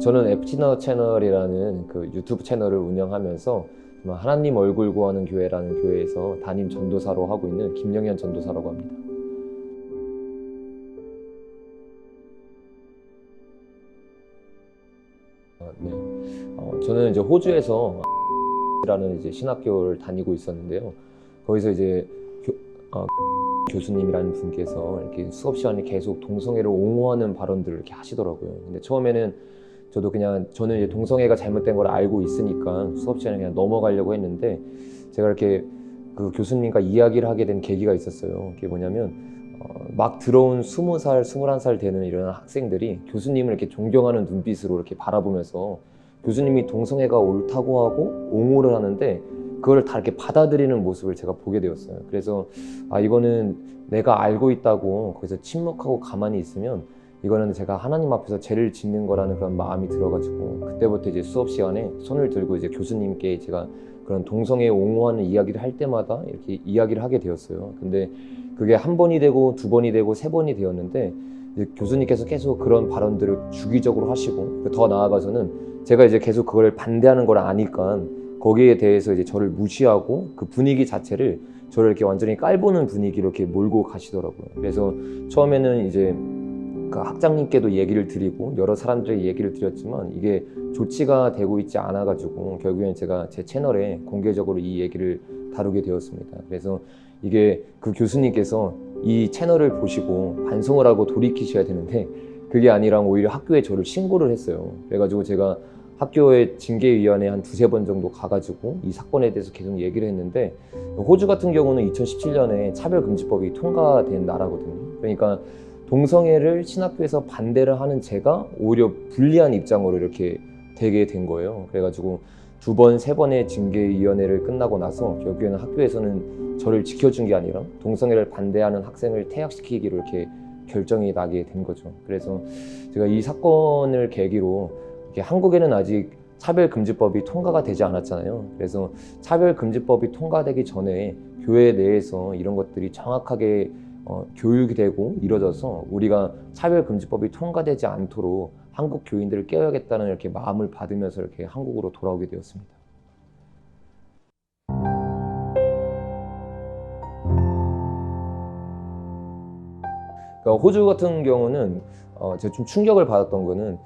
저는 FT너 채널이라는 그 유튜브 채널을 운영하면서 하나님 얼굴 구하는 교회라는 교회에서 담임 전도사로 하고 있는 김영현 전도사라고 합니다. 네. 저는 이제 호주에서 라는 이제 신학교를 다니고 있었는데요. 거기서 이제 교수님이라는 분께서 이렇게 수업 시간에 계속 동성애를 옹호하는 발언들을 이렇게 하시더라고요. 근데 처음에는 저는 이제 동성애가 잘못된 걸 알고 있으니까 수업 시간에 그냥 넘어가려고 했는데, 제가 이렇게 그 교수님과 이야기를 하게 된 계기가 있었어요. 그게 뭐냐면 막 들어온 20살, 21살 되는 이런 학생들이 교수님을 이렇게 존경하는 눈빛으로 이렇게 바라보면서 교수님이 동성애가 옳다고 하고 옹호를 하는데 그걸 다 이렇게 받아들이는 모습을 제가 보게 되었어요. 그래서 이거는 내가 알고 있다고 거기서 침묵하고 가만히 있으면 이거는 제가 하나님 앞에서 죄를 짓는 거라는 그런 마음이 들어가지고, 그때부터 이제 수업 시간에 손을 들고 이제 교수님께 제가 그런 동성애 옹호하는 이야기를 할 때마다 이렇게 이야기를 하게 되었어요. 근데 그게 한 번이 되고 두 번이 되고 세 번이 되었는데, 이제 교수님께서 계속 그런 발언들을 주기적으로 하시고, 더 나아가서는 제가 이제 계속 그걸 반대하는 걸 아니까 거기에 대해서 이제 저를 무시하고 그 분위기 자체를 저를 이렇게 완전히 깔보는 분위기로 이렇게 몰고 가시더라고요. 그래서 처음에는 이제 그 학장님께도 얘기를 드리고 여러 사람들에게 얘기를 드렸지만 이게 조치가 되고 있지 않아가지고 결국엔 제가 제 채널에 공개적으로 이 얘기를 다루게 되었습니다. 그래서 이게 그 교수님께서 이 채널을 보시고 반성을 하고 돌이키셔야 되는데 그게 아니라 오히려 학교에 저를 신고를 했어요. 그래가지고 제가 학교의 징계위원회에 한 두세 번 정도 가가지고 이 사건에 대해서 계속 얘기를 했는데, 호주 같은 경우는 2017년에 차별금지법이 통과된 나라거든요. 그러니까 동성애를 신학교에서 반대를 하는 제가 오히려 불리한 입장으로 이렇게 되게 된 거예요. 그래가지고 두 번, 세 번의 징계위원회를 끝나고 나서 결국에는 학교에서는 저를 지켜준 게 아니라 동성애를 반대하는 학생을 퇴학시키기로 이렇게 결정이 나게 된 거죠. 그래서 제가 이 사건을 계기로 한국에는 아직 차별금지법이 통과가 되지 않았잖아요. 그래서 차별금지법이 통과되기 전에 교회 내에서 이런 것들이 정확하게 교육이 되고 이루어져서 우리가 차별금지법이 통과되지 않도록 한국 교인들을 깨워야겠다는 이렇게 마음을 받으면서 이렇게 한국으로 돌아오게 되었습니다. 그러니까 호주 같은 경우는 제가 좀 충격을 받았던 거는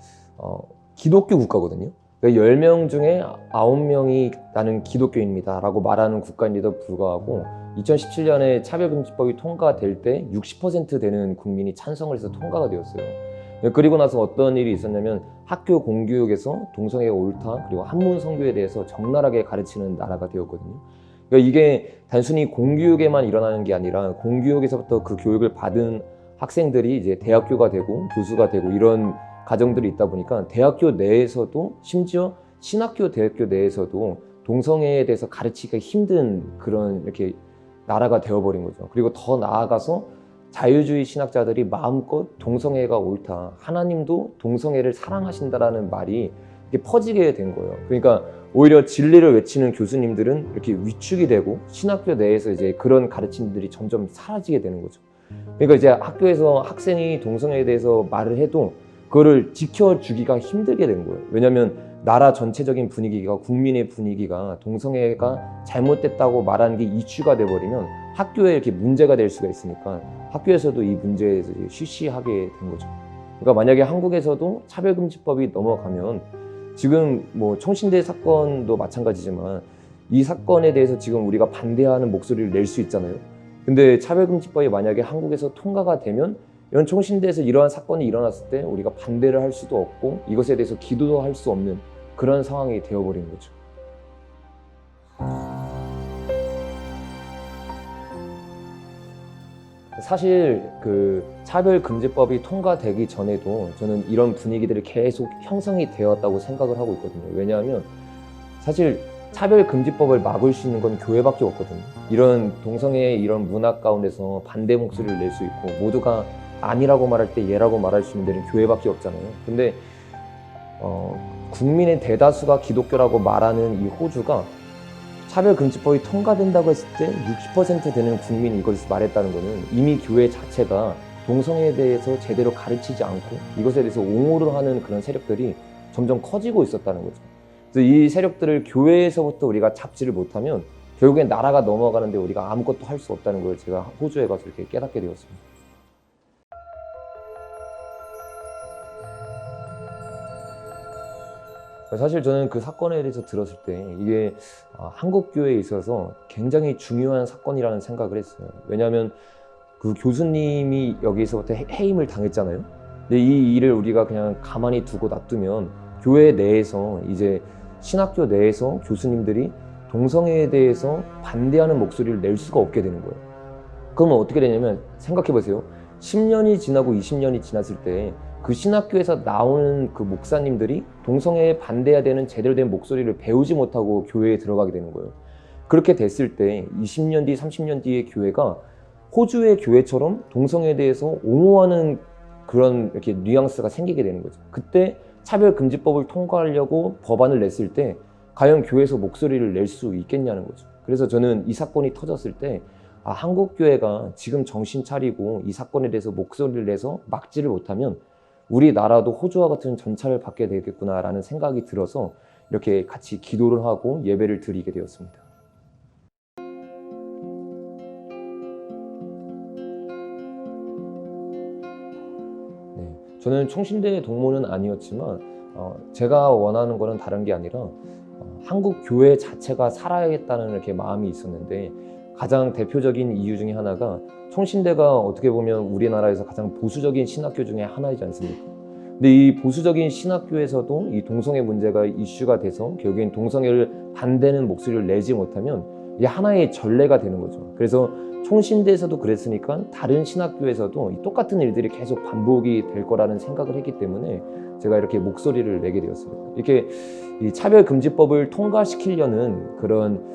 기독교 국가거든요. 그러니까 10명 중에 9명이 나는 기독교인입니다 라고 말하는 국가인데도 불구하고 2017년에 차별금지법이 통과될 때 60% 되는 국민이 찬성을 해서 통과가 되었어요. 그리고 나서 어떤 일이 있었냐면 학교 공교육에서 동성애가 옳다, 그리고 한문 선교에 대해서 적나라하게 가르치는 나라가 되었거든요. 그러니까 이게 단순히 공교육에만 일어나는 게 아니라 공교육에서부터 그 교육을 받은 학생들이 이제 대학교가 되고 교수가 되고 이런 가정들이 있다 보니까 대학교 내에서도, 심지어 신학교 대학교 내에서도 동성애에 대해서 가르치기가 힘든 그런 이렇게 나라가 되어버린 거죠. 그리고 더 나아가서 자유주의 신학자들이 마음껏 동성애가 옳다, 하나님도 동성애를 사랑하신다라는 말이 이렇게 퍼지게 된 거예요. 그러니까 오히려 진리를 외치는 교수님들은 이렇게 위축이 되고 신학교 내에서 이제 그런 가르침들이 점점 사라지게 되는 거죠. 그러니까 이제 학교에서 학생이 동성애에 대해서 말을 해도 그거를 지켜주기가 힘들게 된 거예요. 왜냐하면 나라 전체적인 분위기가, 국민의 분위기가 동성애가 잘못됐다고 말하는 게 이슈가 돼버리면 학교에 이렇게 문제가 될 수가 있으니까 학교에서도 이 문제에 대해서 쉬쉬하게 된 거죠. 그러니까 만약에 한국에서도 차별금지법이 넘어가면 지금 뭐 청신대 사건도 마찬가지지만 이 사건에 대해서 지금 우리가 반대하는 목소리를 낼 수 있잖아요. 근데 차별금지법이 만약에 한국에서 통과가 되면 이런 총신대에서 이러한 사건이 일어났을 때 우리가 반대를 할 수도 없고 이것에 대해서 기도도 할 수 없는 그런 상황이 되어버린 거죠. 사실 그 차별금지법이 통과되기 전에도 저는 이런 분위기들이 계속 형성이 되었다고 생각을 하고 있거든요. 왜냐하면 사실 차별금지법을 막을 수 있는 건 교회밖에 없거든요. 이런 동성애의 이런 문화 가운데서 반대 목소리를 낼 수 있고 모두가 아니라고 말할 때 예라고 말할 수 있는 데는 교회밖에 없잖아요. 근데 국민의 대다수가 기독교라고 말하는 이 호주가 차별금지법이 통과된다고 했을 때 60% 되는 국민이 이걸 말했다는 거는 이미 교회 자체가 동성애에 대해서 제대로 가르치지 않고 이것에 대해서 옹호를 하는 그런 세력들이 점점 커지고 있었다는 거죠. 그래서 이 세력들을 교회에서부터 우리가 잡지를 못하면 결국엔 나라가 넘어가는데 우리가 아무것도 할 수 없다는 걸 제가 호주에 가서 이렇게 깨닫게 되었습니다. 사실 저는 그 사건에 대해서 들었을 때 이게 한국 교회에 있어서 굉장히 중요한 사건이라는 생각을 했어요. 왜냐하면 그 교수님이 여기서부터 해임을 당했잖아요. 근데 이 일을 우리가 그냥 가만히 두고 놔두면 교회 내에서 이제 신학교 내에서 교수님들이 동성애에 대해서 반대하는 목소리를 낼 수가 없게 되는 거예요. 그러면 어떻게 되냐면 생각해 보세요. 10년이 지나고 20년이 지났을 때 그 신학교에서 나오는 그 목사님들이 동성애에 반대해야 되는 제대로 된 목소리를 배우지 못하고 교회에 들어가게 되는 거예요. 그렇게 됐을 때 20년 뒤, 30년 뒤의 교회가 호주의 교회처럼 동성애에 대해서 옹호하는 그런 이렇게 뉘앙스가 생기게 되는 거죠. 그때 차별금지법을 통과하려고 법안을 냈을 때 과연 교회에서 목소리를 낼 수 있겠냐는 거죠. 그래서 저는 이 사건이 터졌을 때 한국 교회가 지금 정신 차리고 이 사건에 대해서 목소리를 내서 막지를 못하면 우리나라도 호주와 같은 전차를 받게 되겠구나라는 생각이 들어서 이렇게 같이 기도를 하고 예배를 드리게 되었습니다. 네, 저는 총신대 동문은 아니었지만 제가 원하는 거는 다른 게 아니라 한국 교회 자체가 살아야겠다는 이렇게 마음이 있었는데 가장 대표적인 이유 중에 하나가 총신대가 어떻게 보면 우리나라에서 가장 보수적인 신학교 중에 하나이지 않습니까? 근데 이 보수적인 신학교에서도 이 동성애 문제가 이슈가 돼서 결국엔 동성애를 반대하는 목소리를 내지 못하면 이게 하나의 전례가 되는 거죠. 그래서 총신대에서도 그랬으니까 다른 신학교에서도 이 똑같은 일들이 계속 반복이 될 거라는 생각을 했기 때문에 제가 이렇게 목소리를 내게 되었습니다. 이렇게 이 차별금지법을 통과시키려는 그런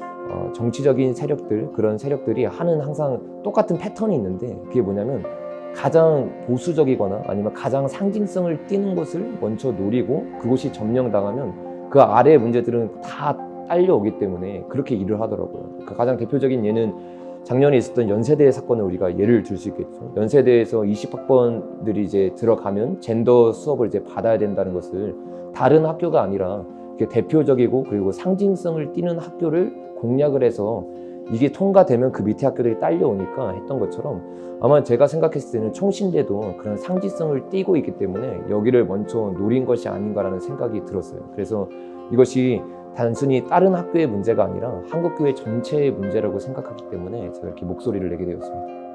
정치적인 세력들, 그런 세력들이 하는 항상 똑같은 패턴이 있는데 그게 뭐냐면 가장 보수적이거나 아니면 가장 상징성을 띠는 것을 먼저 노리고 그것이 점령당하면 그 아래의 문제들은 다 딸려오기 때문에 그렇게 일을 하더라고요. 그 가장 대표적인 예는 작년에 있었던 연세대 사건을 우리가 예를 들 수 있겠죠. 연세대에서 20학번들이 이제 들어가면 젠더 수업을 이제 받아야 된다는 것을 다른 학교가 아니라 대표적이고 그리고 상징성을 띠는 학교를 공략을 해서 이게 통과되면 그 밑에 학교들이 딸려오니까 했던 것처럼 아마 제가 생각했을 때는 총신대도 그런 상징성을 띠고 있기 때문에 여기를 먼저 노린 것이 아닌가라는 생각이 들었어요. 그래서 이것이 단순히 다른 학교의 문제가 아니라 한국교회 전체의 문제라고 생각하기 때문에 제가 이렇게 목소리를 내게 되었습니다.